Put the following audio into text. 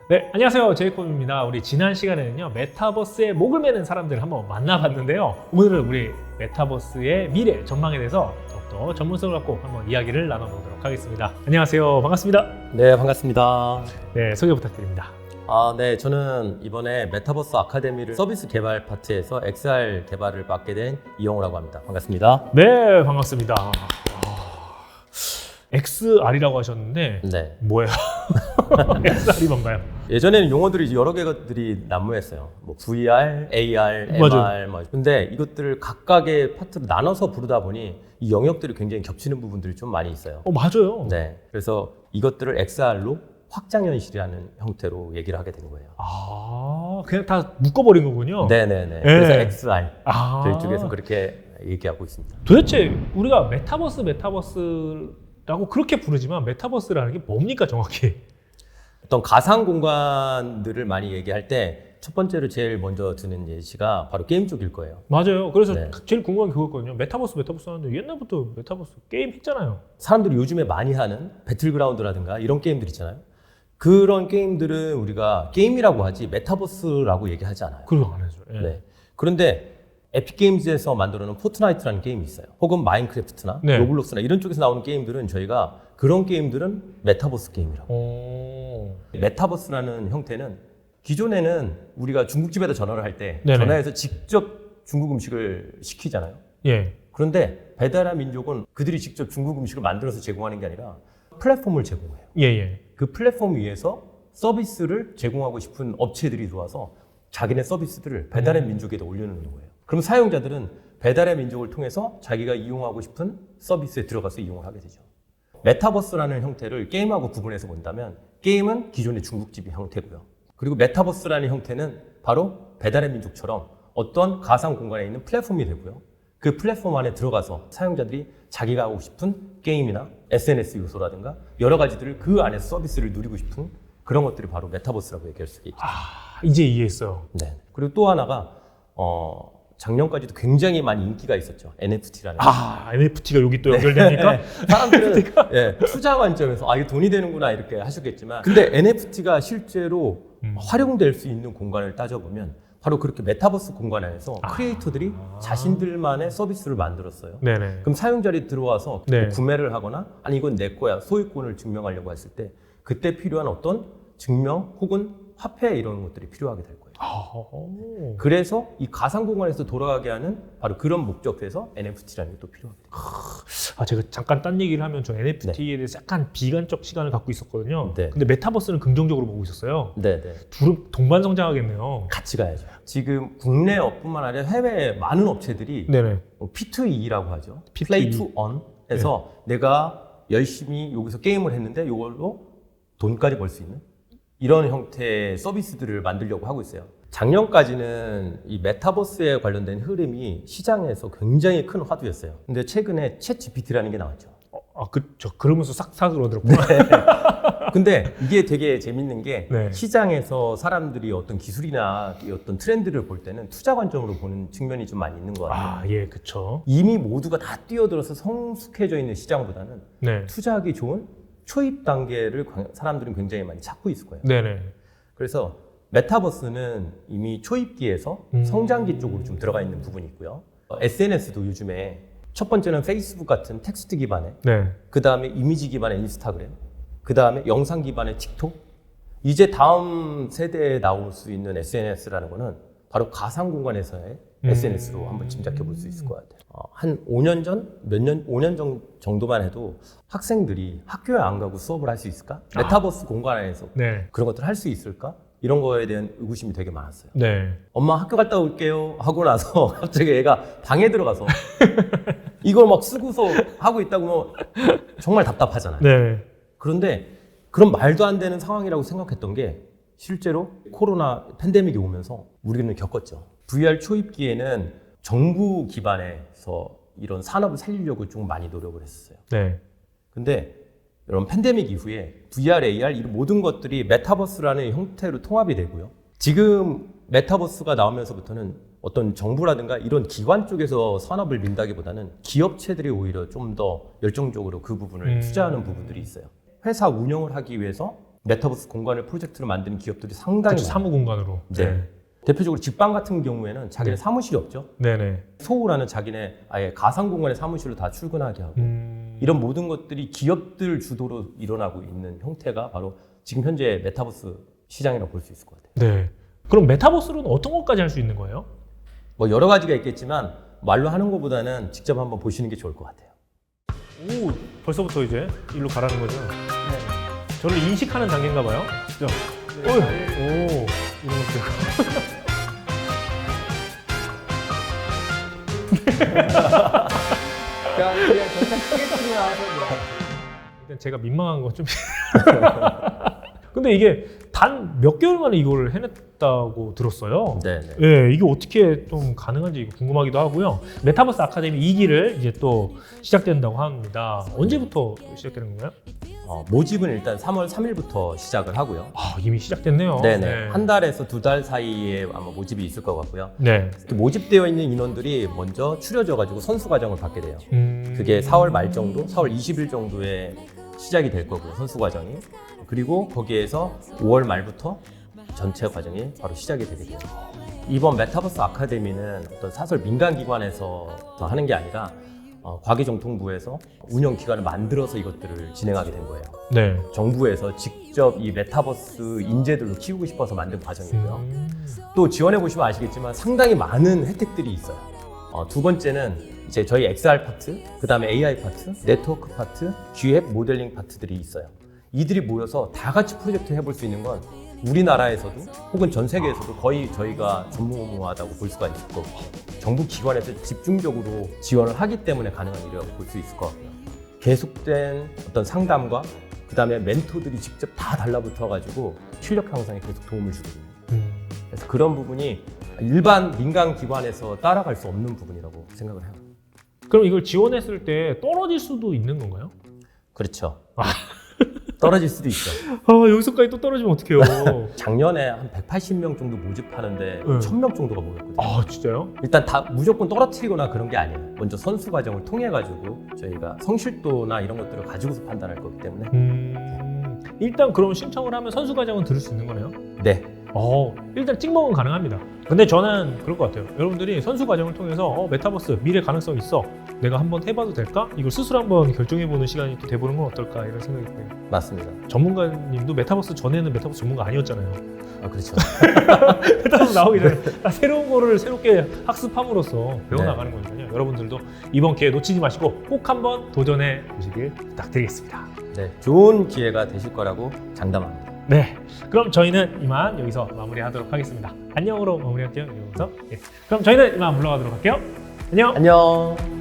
네, 안녕하세요. 제이콥입니다. 우리 지난 시간에는요, 메타버스에 목을 매는 사람들을 한번 만나봤는데요. 오늘은 우리 메타버스의 미래 전망에 대해서 더욱더 전문성을 갖고 한번 이야기를 나눠보도록 하겠습니다. 안녕하세요. 반갑습니다. 네, 반갑습니다. 네, 소개 부탁드립니다. 네, 저는 이번에 메타버스 아카데미를 서비스 개발 파트에서 XR 개발을 맡게 된 이영호라고 합니다. 반갑습니다. 네, 반갑습니다. XR이라고 하셨는데 네. 뭐예요? XR이 뭔가요? 예전에는 용어들이 여러 개들이 난무했어요. 뭐 VR, AR, MR. 근데 이것들을 각각의 파트로 나눠서 부르다 보니 이 영역들이 굉장히 겹치는 부분들이 좀 많이 있어요. 맞아요. 네. 그래서 이것들을 XR로 확장현실이라는 형태로 얘기를 하게 된 거예요. 그냥 다 묶어버린 거군요. 네네네. 네. 그래서 XR. 저희 쪽에서 그렇게 얘기하고 있습니다. 도대체 우리가 메타버스라고 그렇게 부르지만 메타버스라는 게 뭡니까 정확히? 어떤 가상 공간들을 많이 얘기할 때 첫 번째로 제일 먼저 드는 예시가 바로 게임 쪽일 거예요. 맞아요. 그래서 네. 제일 궁금한 게 그거거든요. 메타버스 하는데 옛날부터 메타버스 게임 했잖아요. 사람들이 요즘에 많이 하는 배틀그라운드라든가 이런 게임들 있잖아요. 그런 게임들은 우리가 게임이라고 하지 메타버스라고 얘기하지 않아요. 그걸 안 해줘요. 예. 네. 그런데 에픽게임즈에서 만들어놓은 포트나이트라는 게임이 있어요. 혹은 마인크래프트나 네. 로블록스나 이런 쪽에서 나오는 게임들은 저희가 그런 게임들은 메타버스 게임이라고. 메타버스라는 형태는 기존에는 우리가 중국집에다 전화를 할 때 네네. 전화해서 직접 중국 음식을 시키잖아요. 예. 그런데 배달의 민족은 그들이 직접 중국 음식을 만들어서 제공하는 게 아니라 플랫폼을 제공해요. 예. 그 플랫폼 위에서 서비스를 제공하고 싶은 업체들이 들어와서 자기네 서비스들을 배달의 민족에다 올려놓는 거예요. 그럼 사용자들은 배달의 민족을 통해서 자기가 이용하고 싶은 서비스에 들어가서 이용을 하게 되죠. 메타버스라는 형태를 게임하고 구분해서 본다면 게임은 기존의 중국집의 형태고요. 그리고 메타버스라는 형태는 바로 배달의 민족처럼 어떤 가상 공간에 있는 플랫폼이 되고요. 그 플랫폼 안에 들어가서 사용자들이 자기가 하고 싶은 게임이나 SNS 요소라든가 여러 가지들을 그 안에서 서비스를 누리고 싶은 그런 것들이 바로 메타버스라고 얘기할 수 있겠죠. 이제 이해했어요. 네. 그리고 또 하나가 작년까지도 굉장히 많이 인기가 있었죠. NFT라는. NFT가 여기 또 연결됩니까? 사람들은 투자 관점에서 이게 돈이 되는구나 이렇게 하셨겠지만 근데 NFT가 실제로 활용될 수 있는 공간을 따져보면 바로 그렇게 메타버스 공간 안에서 크리에이터들이 자신들만의 서비스를 만들었어요. 네네. 그럼 사용자들이 들어와서 네. 구매를 하거나 아니 이건 내 거야 소유권을 증명하려고 했을 때 그때 필요한 어떤 증명 혹은 화폐 이런 것들이 필요하게 될 거예요. 그래서 이 가상 공간에서 돌아가게 하는 바로 그런 목적에서 NFT라는 게 또 필요하게 돼요. 제가 잠깐 딴 얘기를 하면 저 NFT에 대해서 약간 비관적 시간을 갖고 있었거든요. 네. 근데 메타버스는 긍정적으로 보고 있었어요. 네. 둘은 동반성장하겠네요. 같이 가야죠. 지금 국내뿐만 아니라 해외 많은 업체들이 네네. P2E라고 하죠. P2E. Play to Earn 해서 내가 열심히 여기서 게임을 했는데 이걸로 돈까지 벌 수 있는 이런 형태의 서비스들을 만들려고 하고 있어요. 작년까지는 이 메타버스에 관련된 흐름이 시장에서 굉장히 큰 화두였어요. 근데 최근에 챗 GPT라는 게 나왔죠. 그러면서 싹 사그러들었구나. 근데 이게 되게 재밌는 게 네. 시장에서 사람들이 어떤 기술이나 어떤 트렌드를 볼 때는 투자 관점으로 보는 측면이 좀 많이 있는 것 같아요. 예, 그쵸. 이미 모두가 다 뛰어들어서 성숙해져 있는 시장보다는 네. 투자하기 좋은 초입 단계를 사람들은 굉장히 많이 찾고 있을 거예요. 네네. 그래서 메타버스는 이미 초입기에서 성장기 쪽으로 좀 들어가 있는 부분이 있고요. SNS도 요즘에 첫 번째는 페이스북 같은 텍스트 기반의, 네. 그 다음에 이미지 기반의 인스타그램, 그 다음에 영상 기반의 틱톡. 이제 다음 세대에 나올 수 있는 SNS라는 거는 바로 가상 공간에서의 SNS로 한번 짐작해 볼 수 있을 것 같아요. 한 5년 전, 5년 정도만 해도 학생들이 학교에 안 가고 수업을 할 수 있을까? 메타버스 공간 안에서 네. 그런 것들을 할 수 있을까? 이런 거에 대한 의구심이 되게 많았어요. 네. 엄마 학교 갔다 올게요 하고 나서 갑자기 애가 방에 들어가서 이걸 막 쓰고서 하고 있다고 하면 정말 답답하잖아요. 네. 그런데 그런 말도 안 되는 상황이라고 생각했던 게 실제로 코로나 팬데믹이 오면서 우리는 겪었죠. VR 초입기에는 정부 기반에서 이런 산업을 살리려고 좀 많이 노력을 했었어요. 네. 근데 이런 팬데믹 이후에 VR, AR 이런 모든 것들이 메타버스라는 형태로 통합이 되고요. 지금 메타버스가 나오면서부터는 어떤 정부라든가 이런 기관 쪽에서 산업을 민다기보다는 기업체들이 오히려 좀 더 열정적으로 그 부분을 투자하는 부분들이 있어요. 회사 운영을 하기 위해서 메타버스 공간을 프로젝트로 만드는 기업들이 상당히 그렇죠, 사무 공간으로. 네. 대표적으로 직방 같은 경우에는 자기네 네. 사무실이 없죠. 네네. 소우라는 자기네 아예 가상 공간의 사무실로 다 출근하게 하고 이런 모든 것들이 기업들 주도로 일어나고 있는 형태가 바로 지금 현재 메타버스 시장이라고 볼 수 있을 것 같아요. 네. 그럼 메타버스로는 어떤 것까지 할 수 있는 거예요? 뭐 여러 가지가 있겠지만 말로 하는 것보다는 직접 한번 보시는 게 좋을 것 같아요. 오, 벌써부터 이제 일로 가라는 거죠? 저를 인식하는 단계인가 봐요. 그죠? 오, 이런 것들. 그냥 전체 크게 나와서 일단 제가 민망한 건 좀. 근데 이게 단 몇 개월 만에 이걸 해냈다고 들었어요. 네. 예, 이게 어떻게 좀 가능한지 궁금하기도 하고요. 메타버스 아카데미 2기를 이제 또 시작된다고 합니다. 언제부터 시작되는 건가요? 모집은 일단 3월 3일부터 시작을 하고요. 아, 이미 시작됐네요. 네네. 한 달에서 두 달 사이에 아마 모집이 있을 것 같고요. 네. 이렇게 모집되어 있는 인원들이 먼저 추려져가지고 선수 과정을 받게 돼요. 그게 4월 말 정도, 4월 20일 정도에 시작이 될 거고요, 선수 과정이. 그리고 거기에서 5월 말부터 전체 과정이 바로 시작이 되게 돼요. 이번 메타버스 아카데미는 어떤 사설 민간기관에서 하는 게 아니라 과기정통부에서 운영기관을 만들어서 이것들을 진행하게 된 거예요. 네. 정부에서 직접 이 메타버스 인재들로 키우고 싶어서 만든 과정이고요. 또 지원해 보시면 아시겠지만 상당히 많은 혜택들이 있어요. 두 번째는 이제 저희 XR 파트, 그 다음에 AI 파트, 네트워크 파트, 기획 모델링 파트들이 있어요. 이들이 모여서 다 같이 프로젝트 해볼 수 있는 건 우리나라에서도 혹은 전 세계에서도 거의 저희가 전무후무하다고 볼 수가 있을 거고 정부 기관에서 집중적으로 지원을 하기 때문에 가능한 일이라고 볼 수 있을 것 같고요. 계속된 어떤 상담과 그 다음에 멘토들이 직접 다 달라붙어가지고 실력 향상에 계속 도움을 주거든요. 그래서 그런 부분이 일반 민간 기관에서 따라갈 수 없는 부분이라고 생각을 해요. 그럼 이걸 지원했을 때 떨어질 수도 있는 건가요? 그렇죠. 떨어질 수도 있죠. 아, 여기서까지 또 떨어지면 어떡해요? 작년에 한 180명 정도 모집하는데 1000명 정도가 모였거든요. 아, 진짜요? 일단 다 무조건 떨어뜨리거나 그런 게 아니에요. 먼저 선수 과정을 통해 가지고 저희가 성실도나 이런 것들을 가지고서 판단할 거기 때문에 일단 그럼 신청을 하면 선수 과정은 들을 수 있는 거네요? 네. 일단 찍먹은 가능합니다. 근데 저는 그럴 것 같아요. 여러분들이 선수 과정을 통해서 메타버스 미래 가능성 있어. 내가 한번 해봐도 될까? 이걸 스스로 한번 결정해보는 시간이 또 돼보는 건 어떨까 이런 생각이 드네요. 맞습니다. 전문가님도 메타버스 전에는 메타버스 전문가 아니었잖아요. 그렇죠. 메타버스 나오기 전에 새로운 거를 새롭게 학습함으로써 배워나가는 네. 거니까요. 여러분들도 이번 기회 놓치지 마시고 꼭 한번 도전해 보시길 부탁드리겠습니다. 네, 좋은 기회가 되실 거라고 장담합니다. 네, 그럼 저희는 이만 여기서 마무리하도록 하겠습니다. 안녕으로 마무리할게요. 여기서. 그럼 저희는 이만 물러가도록 할게요. 안녕. 안녕.